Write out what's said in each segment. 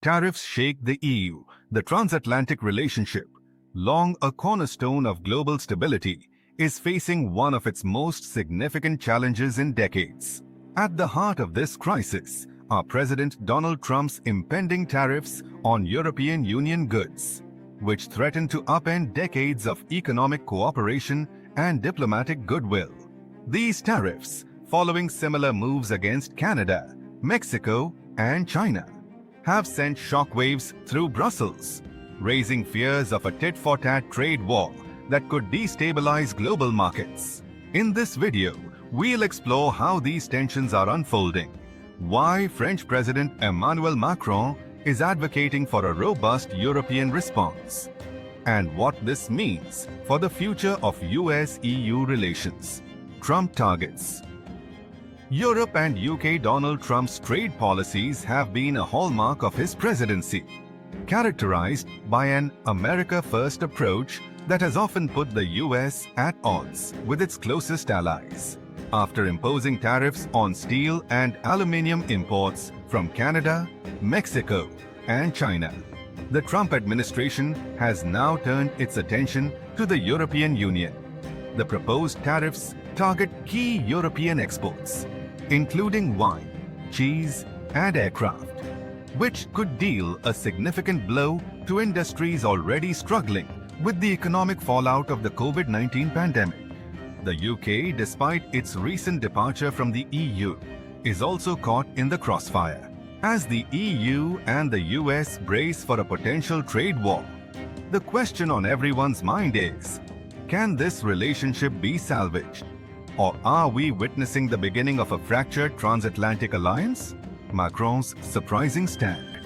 Tariffs shake the EU. The transatlantic relationship, long a cornerstone of global stability, is facing one of its most significant challenges in decades. At the heart of this crisis are President Donald Trump's impending tariffs on European Union goods, which threaten to upend decades of economic cooperation and diplomatic goodwill. These tariffs, following similar moves against Canada, Mexico, and China, have sent shockwaves through Brussels, raising fears of a tit-for-tat trade war that could destabilize global markets. In this video, we'll explore how these tensions are unfolding, why French President Emmanuel Macron is advocating for a robust European response, and what this means for the future of US-EU relations. Trump targets. Europe and UK Donald Trump's trade policies have been a hallmark of his presidency, characterized by an America First approach that has often put the US at odds with its closest allies. After imposing tariffs on steel and aluminium imports from Canada, Mexico, and China, the Trump administration has now turned its attention to the European Union. The proposed tariffs target key European exports, including wine, cheese, and aircraft, which could deal a significant blow to industries already struggling with the economic fallout of the COVID-19 pandemic. The UK, despite its recent departure from the EU, is also caught in the crossfire. As the EU and the US brace for a potential trade war, the question on everyone's mind is, can this relationship be salvaged? Or are we witnessing the beginning of a fractured transatlantic alliance? Macron's surprising stand.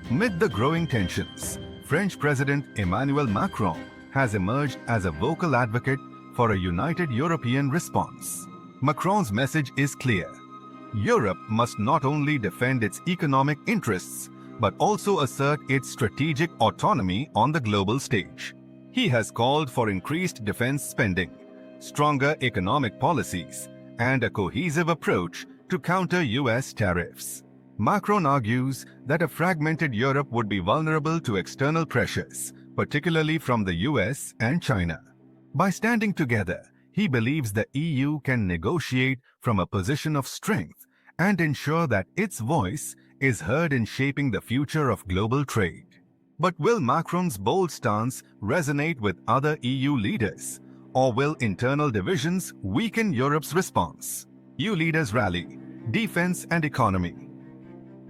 Amid the growing tensions, French President Emmanuel Macron has emerged as a vocal advocate for a united European response. Macron's message is clear. Europe must not only defend its economic interests, but also assert its strategic autonomy on the global stage. He has called for increased defense spending, stronger economic policies, and a cohesive approach to counter US tariffs. Macron argues that a fragmented Europe would be vulnerable to external pressures, particularly from the US and China. By standing together, he believes the EU can negotiate from a position of strength and ensure that its voice is heard in shaping the future of global trade. But will Macron's bold stance resonate with other EU leaders, or will internal divisions weaken Europe's response? EU leaders rally, defense and economy.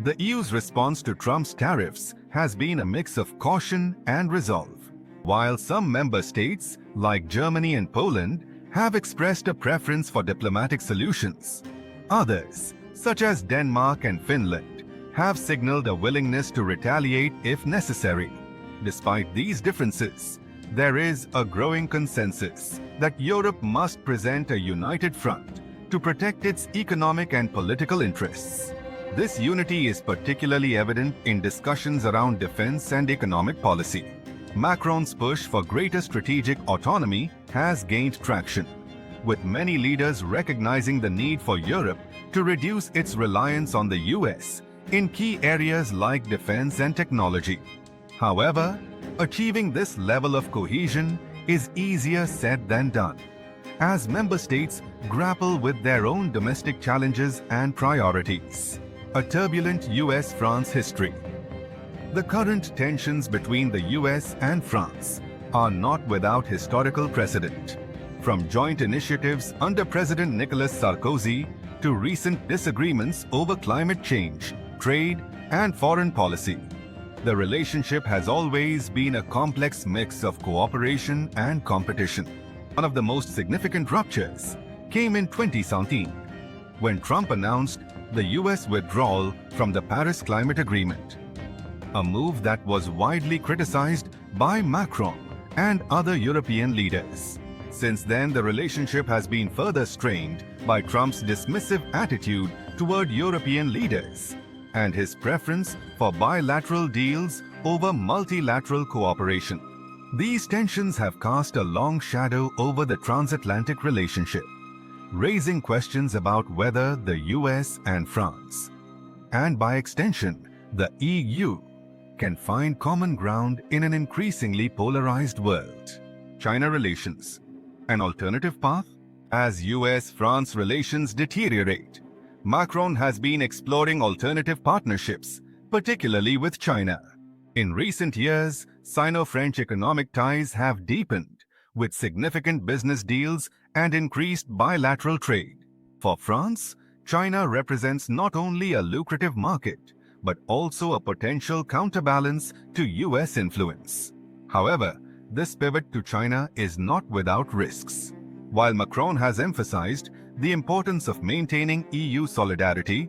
The EU's response to Trump's tariffs has been a mix of caution and resolve. While some member states, like Germany and Poland, have expressed a preference for diplomatic solutions, others, such as Denmark and Finland, have signaled a willingness to retaliate if necessary. Despite these differences, there is a growing consensus that Europe must present a united front to protect its economic and political interests. This unity is particularly evident in discussions around defense and economic policy. Macron's push for greater strategic autonomy has gained traction, with many leaders recognizing the need for Europe to reduce its reliance on the US in key areas like defense and technology. However, achieving this level of cohesion is easier said than done, as member states grapple with their own domestic challenges and priorities. A turbulent US-France history. The current tensions between the US and France are not without historical precedent, from joint initiatives under President Nicolas Sarkozy to recent disagreements over climate change, trade, and foreign policy. The relationship has always been a complex mix of cooperation and competition. One of the most significant ruptures came in 2017, when Trump announced the US withdrawal from the Paris Climate Agreement, a move that was widely criticized by Macron and other European leaders. Since then, the relationship has been further strained by Trump's dismissive attitude toward European leaders and his preference for bilateral deals over multilateral cooperation. These tensions have cast a long shadow over the transatlantic relationship, raising questions about whether the US and France, and by extension, the EU can find common ground in an increasingly polarized world. China relations, an alternative path? As US-France relations deteriorate, Macron has been exploring alternative partnerships, particularly with China. In recent years, Sino-French economic ties have deepened, with significant business deals and increased bilateral trade. For France, China represents not only a lucrative market, but also a potential counterbalance to US influence. However, this pivot to China is not without risks. While Macron has emphasized the importance of maintaining EU solidarity,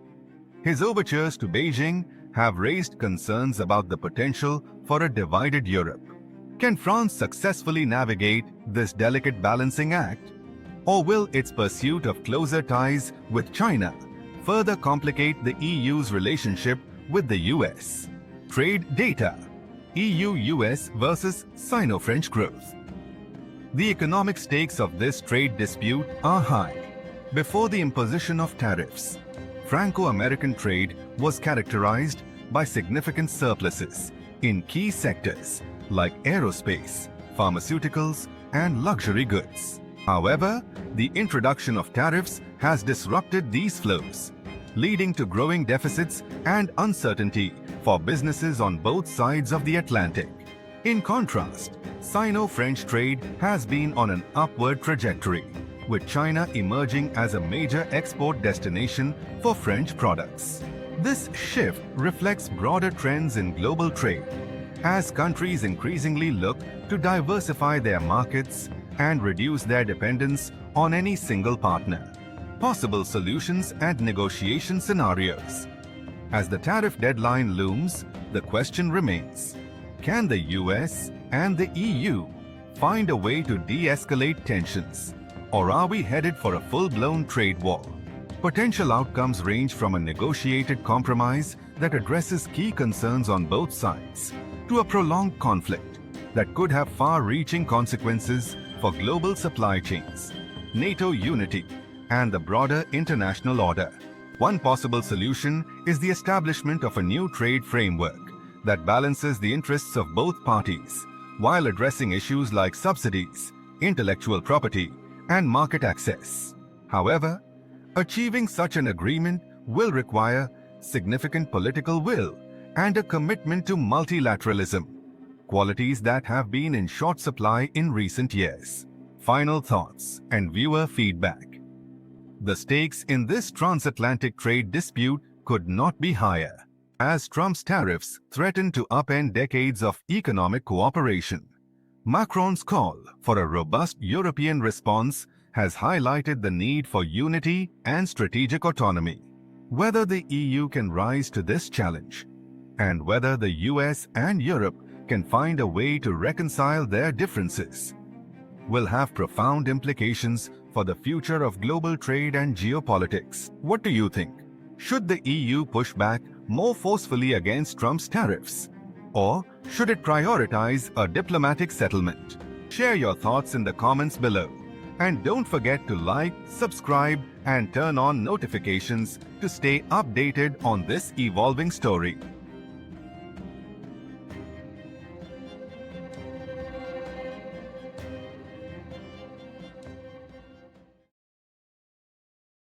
his overtures to Beijing have raised concerns about the potential for a divided Europe. Can France successfully navigate this delicate balancing act? Or will its pursuit of closer ties with China further complicate the EU's relationship with the US? Trade data: EU-US versus Sino-French growth. The economic stakes of this trade dispute are high. Before the imposition of tariffs, Franco-American trade was characterized by significant surpluses in key sectors like aerospace, pharmaceuticals, and luxury goods. However, the introduction of tariffs has disrupted these flows, leading to growing deficits and uncertainty for businesses on both sides of the Atlantic. In contrast, Sino-French trade has been on an upward trajectory, with China emerging as a major export destination for French products. This shift reflects broader trends in global trade, as countries increasingly look to diversify their markets and reduce their dependence on any single partner. Possible solutions and negotiation scenarios. As the tariff deadline looms, the question remains: can the US and the EU find a way to de-escalate tensions, or are we headed for a full-blown trade war? Potential outcomes range from a negotiated compromise that addresses key concerns on both sides to a prolonged conflict that could have far-reaching consequences for global supply chains, NATO unity, and the broader international order. One possible solution is the establishment of a new trade framework that balances the interests of both parties while addressing issues like subsidies, intellectual property, and market access. However, achieving such an agreement will require significant political will and a commitment to multilateralism, qualities that have been in short supply in recent years. Final thoughts and viewer feedback. The stakes in this transatlantic trade dispute could not be higher, as Trump's tariffs threaten to upend decades of economic cooperation. Macron's call for a robust European response has highlighted the need for unity and strategic autonomy. Whether the EU can rise to this challenge, and whether the US and Europe can find a way to reconcile their differences, will have profound implications for the future of global trade and geopolitics. What do you think? Should the EU push back more forcefully against Trump's tariffs? Or should it prioritize a diplomatic settlement? Share your thoughts in the comments below. And don't forget to like, subscribe, and turn on notifications to stay updated on this evolving story.